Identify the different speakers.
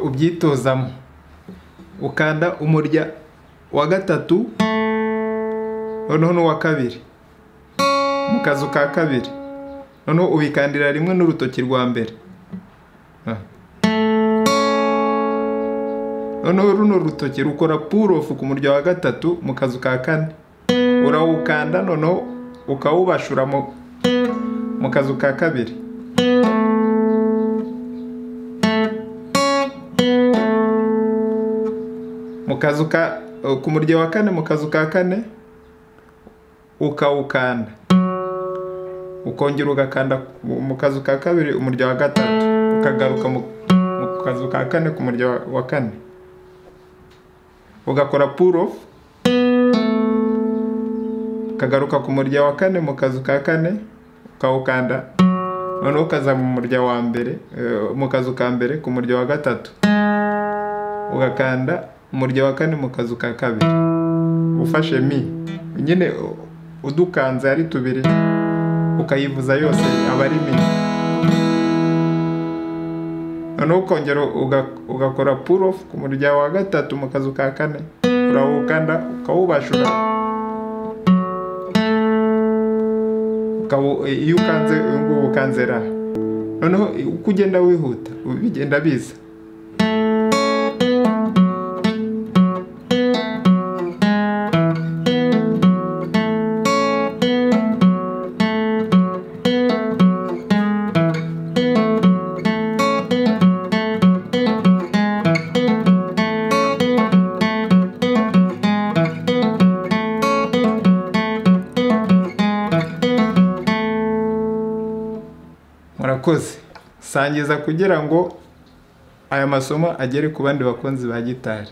Speaker 1: ubyitozamo ukanda umurya wa gatatu noneho n'uwa kabiri mu kazu ka kabiri, noneho ubikandira rimwe n'urutoki rwa mbere, noneho runo rutoki rukora pull off ku murya wa gatatu mu kazu ka kane, urawukanda noneho ukawubashura mu kazu ka kabiri, mu kazu ku murya wa kane mu kazu ka kane ukawukanda, ukongera ugakanda mu kazu ka kabiri umurya wa gatatu, ukagaruka mu kazu ka kane ku murya wa kane, ugakora pull off, ukagaruka ku murya wa kane mu kazu ka kane ukawukanda, noneho ukaza mu murya wa mbere mu kazu ka mbere ku murya wa gatatu, ugakanda umurya wa kane mu kazu ka kabiri ufashe mi nyine udukanze ari tubiri, ukayivuza yose aba ari mi, noneho ukongera ugakora pull off ku murya wa gatatu mu kazu ka kane, urawukanda ukawubashura, iyo ukanze ngubu ukanze ra, noneho uko ugenda wihuta bigenda biza. Murakoze, sangiza kugira ngo aya masomo agere ku bandi bakunzi ba gitari.